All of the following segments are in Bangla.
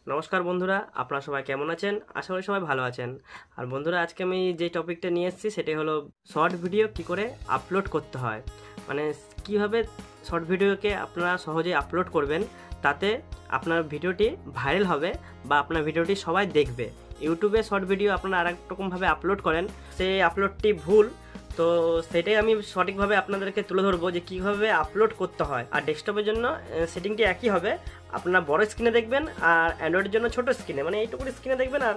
নমস্কার বন্ধুরা, আপনারা সবাই কেমন আছেন? আশা করি সবাই ভালো আছেন। আর বন্ধুরা, আজকে আমি যে টপিকটা নিয়ে এসেছি সেটাই হলো শর্ট ভিডিও কি করে আপলোড করতে হয়। মানে কিভাবে শর্ট ভিডিওকে আপনারা সহজেই আপলোড করবেন, তাতে আপনার ভিডিওটি ভাইরাল হবে বা আপনার ভিডিওটি সবাই দেখবে। ইউটিউবে শর্ট ভিডিও আপনারা আরেক রকমভাবে আপলোড করেন, সেই আপলোডটি ভুল। তো সেটাই আমি সঠিকভাবে আপনাদেরকে তুলে ধরবো যে কীভাবে আপলোড করতে হয়। আর ডেস্কটপের জন্য সেটিংটি একই হবে, আপনারা বড় স্ক্রিনে দেখবেন, আর অ্যান্ড্রয়েডের জন্য ছোট স্ক্রিনে, মানে এইটুকু স্ক্রিনে দেখবেন আর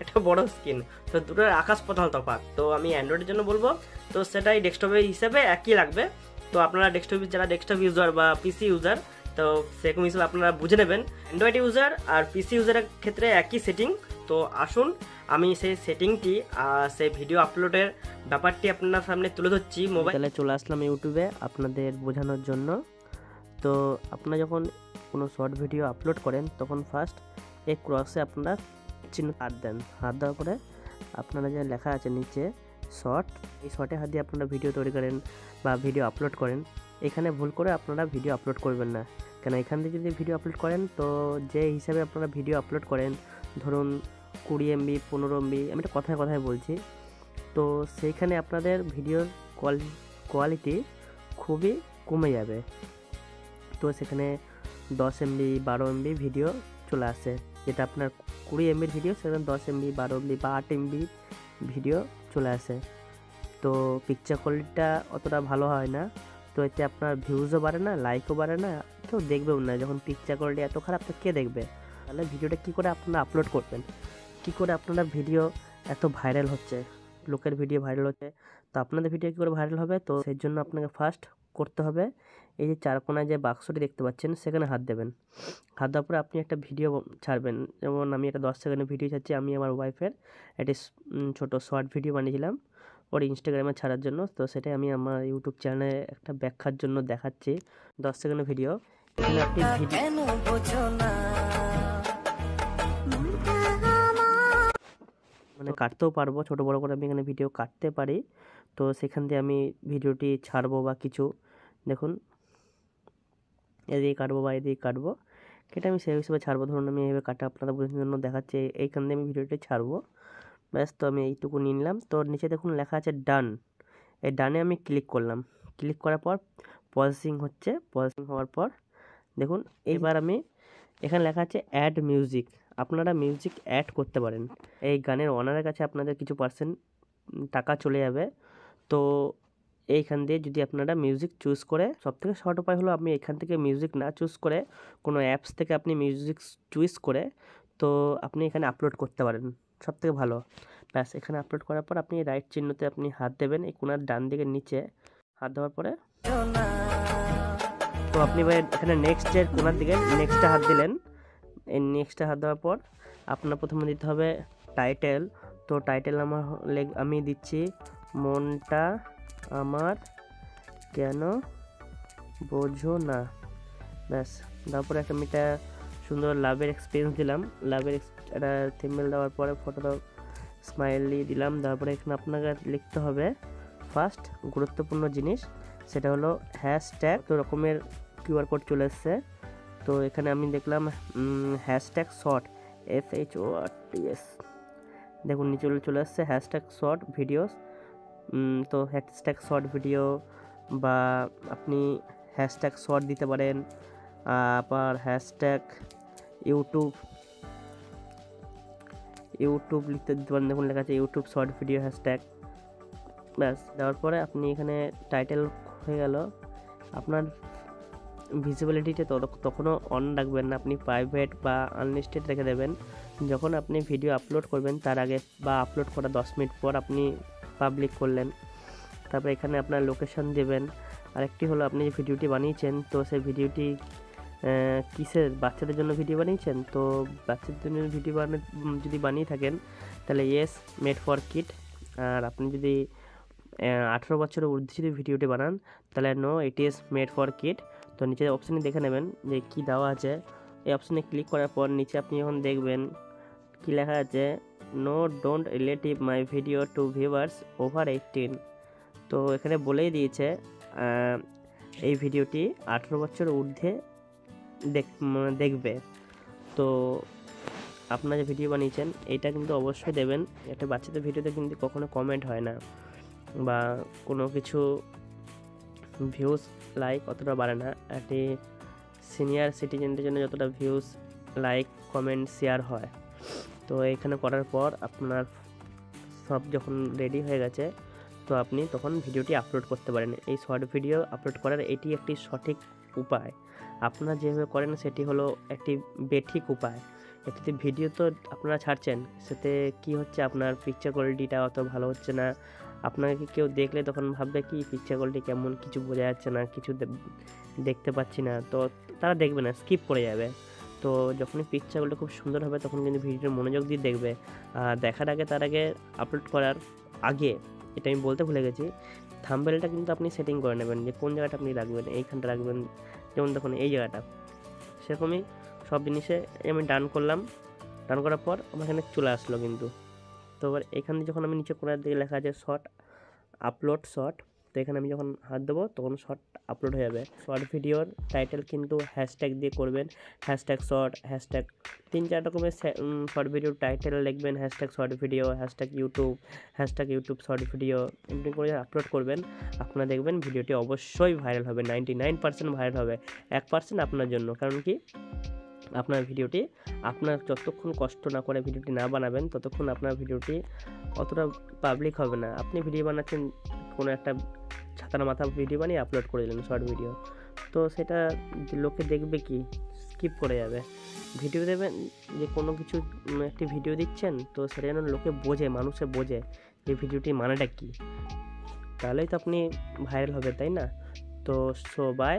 একটা বড় স্ক্রিন। তো দুটোর আকাশ পাতাল তফাৎ। তো আমি অ্যান্ড্রয়েডের জন্য বলবো, তো সেটাই ডেস্কটপের হিসেবে একই লাগবে। তো আপনারা যারা ডেস্কটপ ইউজার বা পিসি ইউজার, তো সেরকম হিসেবে আপনারা বুঝে নেবেন। অ্যান্ড্রয়েড ইউজার আর পিসি ইউজারের ক্ষেত্রে একই সেটিং। তো আসুন আমি সেই সেটিংটি সেই ভিডিও আপলোডের ব্যাপারটি আপনার সামনে তুলে ধরছি। মোবাইলে চলে আসলাম ইউটিউবে আপনাদের বোঝানোর জন্য। তো আপনারা যখন কোনো শর্ট ভিডিও আপলোড করেন তখন ফার্স্ট এই ক্রসে আপনারা চিহ্ন হাত দেন। হাত দেওয়ার পরে আপনারা যে লেখা আছে নিচে শর্ট, এই শর্টে হাত দিয়ে আপনারা ভিডিও তৈরি করেন বা ভিডিও আপলোড করেন। এখানে ভুল করে আপনারা ভিডিও আপলোড করবেন না, কেন এখান থেকে যদি ভিডিও আপলোড করেন তো যে হিসাবে আপনারা ভিডিও আপলোড করেন, ধরুন 20 MB 15 MB, আমি এটা কথায় কথায় বলছি, তো সেইখানে আপনাদের ভিডিওর কোয়ালিটি খুবই কমে যাবে। তো সেখানে 10 MB 12 MB ভিডিও চলে আসে, যেটা আপনার 20 MBর ভিডিও সেখানে 10 MB 12 MB বা 8 MB ভিডিও চলে আসে। তো পিকচার কোয়ালিটিটা অতটা ভালো হয় না, তো এতে আপনার ভিউজও বাড়ে না, লাইকও বাড়ে না, কেউ দেখবেও না। যখন পিকচার কোয়ালিটি এত খারাপ তো কে দেখবে? তাহলে ভিডিওটা কী করে আপনারা আপলোড করবেন, কী করে আপনারা ভিডিও এত ভাইরাল হচ্ছে, লোকের ভিডিও ভাইরাল হচ্ছে, তো আপনাদের ভিডিও কী করে ভাইরাল হবে? তো সেই জন্য আপনাকে ফার্স্ট করতে হবে, এই যে চার কোনায় যে বাক্সটি দেখতে পাচ্ছেন সেখানে হাত দেবেন। হাত দেওয়ার পরে আপনি একটা ভিডিও ছাড়বেন। যেমন আমি একটা 10 সেকেন্ডের ভিডিও ছাড়ছি, আমি আমার ওয়াইফের একটি ছোটো শর্ট ভিডিও বানিয়েছিলাম ওর ইনস্টাগ্রামে ছাড়ার জন্য। তো সেটাই আমি আমার ইউটিউব চ্যানেলে একটা ব্যাখ্যার জন্য দেখাচ্ছি। 10 সেকেন্ডের ভিডিও, এখানে আপনি মানে কাটতেও পারবো, ছোটো বড়ো করে আমি এখানে ভিডিও কাটতে পারি। তো সেখান দিয়ে আমি ভিডিওটি ছাড়বো বা কিছু, দেখুন এদিকে কাটবো বা এদিকে কাটবো, কেটে আমি সেই হিসেবে ছাড়বো। ধরুন আমি এইভাবে কাটা আপনাদের বোঝানোর জন্য দেখাচ্ছি, এইখান দিয়ে আমি ভিডিওটি ছাড়বো। ব্যাস, তো আমি এইটুকু নিলাম। তো নিচে দেখুন লেখা আছে ডান, এই ডানে আমি ক্লিক করলাম। ক্লিক করার পর প্রসেসিং হচ্ছে, প্রসেসিং হওয়ার পর দেখুন এবার আমি এখানে লেখা আছে অ্যাড মিউজিক, আপনারা মিউজিক অ্যাড করতে পারেন। এই গানের ওনারের কাছে আপনাদের কিছু পার্সেন্ট টাকা চলে যাবে। তো এইখান দিয়ে যদি আপনারা মিউজিক চুজ করে, সবথেকে শর্ট উপায় হলো আপনি এখান থেকে মিউজিক না চুজ করে কোনো অ্যাপস থেকে আপনি মিউজিক চুজ করে তো আপনি এখানে আপলোড করতে পারেন, সবথেকে ভালো। ব্যাস, এখানে আপলোড করার পর আপনি রাইট চিহ্নতে আপনি হাত দেবেন, এই কোণার ডান দিকে নিচে হাত দেওয়ার পরে তো আপনি এখানে নেক্সট যে কোণার দিকে নেক্সটে হাত দিলেন। এই নেক্সটে হাত দেওয়ার পর আপনার প্রথমে দিতে হবে টাইটেল। তো টাইটেল আমি দিচ্ছি মনটা আমার কেন বোঝো না। ব্যাস, তারপরে আমি একটা সুন্দর লাভের এক্সপিরিয়েন্স দিলাম। একটা থিম্বনেল দেওয়ার পরে ফটোটা স্মাইলি দিলাম। তারপরে এখানে আপনাকে লিখতে হবে ফার্স্ট গুরুত্বপূর্ণ জিনিস, সেটা হলো হ্যাশট্যাগ। তো রকমের QR কোড চলে এসছে। তো এখানে আমি দেখলাম হ্যাশট্যাগ শর্ট, SHORTS, দেখুন নিচে চলে আসছে হ্যাশট্যাগ শর্ট ভিডিওস। তো হ্যাশট্যাগ শর্ট ভিডিও বা আপনি হ্যাশট্যাগ শর্ট দিতে পারেন, আবার হ্যাশট্যাগ ইউটিউব লিখতে দিতে পারেন। দেখুন লেখা আছে ইউটিউব শর্ট ভিডিও হ্যাশট্যাগ। ব্যাস, দেওয়ার পরে আপনি এখানে টাইটেল হয়ে গেল। আপনার ভিজিবিলিটিতে তখনও অন রাখবেন না, আপনি প্রাইভেট বা আনলিস্টেড রেখে দেবেন। যখন আপনি ভিডিও আপলোড করবেন তার আগে বা আপলোড করা 10 মিনিট পর আপনি পাবলিক করলেন। তারপর এখানে আপনার লোকেশন দেবেন। আরেকটি হলো আপনি যে ভিডিওটি বানিয়েছেন, তো সেই ভিডিওটি কিসের, বাচ্চাদের জন্য ভিডিও বানিয়েছেন। তো বাচ্চাদের জন্য ভিডিও যদি বানিয়ে থাকেন তাহলে ইয়েস মেড ফর কিড। আর আপনি যদি 18 বছরের ঊর্ধ্বে যদি ভিডিওটি বানান তাহলে no it is made for kid. তো নিচে অপশানে দেখে নেবেন যে কী দেওয়া আছে। এই অপশানে ক্লিক করার পর নিচে আপনি যখন দেখবেন কী লেখা আছে, no don't relative my video to viewers over 18। তো এখানে বলেই দিয়েছে এই ভিডিওটি 18 বছর ঊর্ধ্বে দেখবে। তো আপনারা যে ভিডিও বানিয়েছেন এইটা কিন্তু অবশ্যই দেবেন। একটা বাচ্চাদের ভিডিওতে কিন্তু কখনো কমেন্ট হয় না বা কোনো কিছু ভিউজ লাইক অতটা বাড়ে না। একটি সিনিয়র সিটিজেনদের জন্য যতটা ভিউজ লাইক কমেন্ট শেয়ার হয়। তো এখানে করার পর আপনার সব যখন রেডি হয়ে গেছে তো আপনি তখন ভিডিওটি আপলোড করতে পারেন। এই শর্ট ভিডিও আপলোড করার এটি একটি সঠিক উপায়। আপনারা যেভাবে করেন সেটি হলো একটি বেঠিক উপায়। একটি ভিডিও তো আপনারা ছাড়ছেন, সেতে কি হচ্ছে, আপনার পিকচার কোয়ালিটিটা অত ভালো হচ্ছে না। আপনাকে কেউ দেখলে তখন ভাববে কি পিকচার কোয়ালিটি কেমন, কিছু বোঝা যাচ্ছে না, কিছু দেখতে পাচ্ছি না, তো তারা দেখবে না, স্কিপ করে যাবে। তো যখনই পিকচারগুলো খুব সুন্দর হবে তখন কিন্তু ভিডিওটা মনোযোগ দিয়ে দেখবে। দেখার আগে তার আগে আপলোড করার আগে এটা আমি বলতে ভুলে গেছি, থাম্বনেলটা কিন্তু আপনি সেটিং করে নেবেন যে কোন জায়গাটা আপনি রাখবেন। এইখানটা রাখবেন, যেমন দেখুন এই জায়গাটা। সেরকমই সব জিনিসে আমি ডান করলাম। ডান করার পর আমার এখানে চলে আসলো কিন্তু। তো এবার এখানে যখন আমি নিচে কোনার দিকে লেখা আছে শর্ট আপলোড শর্ট, তো এখানে আমি যখন হাত দেবো তখন শর্ট আপলোড হয়ে যাবে। শর্ট ভিডিওর টাইটেল কিন্তু হ্যাশট্যাগ দিয়ে করবেন, হ্যাশট্যাগ শর্ট, হ্যাশট্যাগ 3-4 রকমের শর্ট ভিডিওর টাইটেল লিখবেন, hashtag short video, hashtag YouTube short video, এমনি করে আপলোড করবেন। আপনারা দেখবেন ভিডিওটি অবশ্যই ভাইরাল হবে, 99% ভাইরাল হবে, 1% আপনার জন্য। কারণ কি, আপনার ভিডিওটি আপনার যতক্ষণ কষ্ট না করে ভিডিওটি না বানাবেন ততক্ষণ আপনার ভিডিওটি অতটা পাবলিক হবে না। আপনি ভিডিও বানাচ্ছেন, কোনো একটা ছাতার মাথা ভিডিও বানিয়ে আপলোড করে দিলেন শর্ট ভিডিও, তো সেটা লোকে দেখবে কি, স্কিপ করে যাবে। ভিডিও দেবেন যে কোনো কিছু একটি ভিডিও দিচ্ছেন, তো সেটা যেন লোকে বোঝে, মানুষে বোঝে যে ভিডিওটির মানেটা কী, তাহলেই তো আপনি ভাইরাল হবে, তাই না? তো বাই,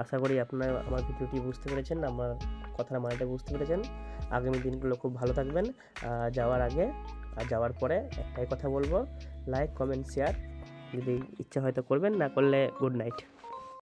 আশা করি আপনারা আমার ভিডিওটি বুঝতে পেরেছেন, আমার কথার মানেটা বুঝতে পেরেছেন। আগামী দিনগুলো খুব ভালো থাকবেন। যাওয়ার আগে আর যাওয়ার পরে একটাই কথা বলবো, লাইক কমেন্ট শেয়ার যদি ইচ্ছা হয় তো করবেন, না করলে গুড নাইট।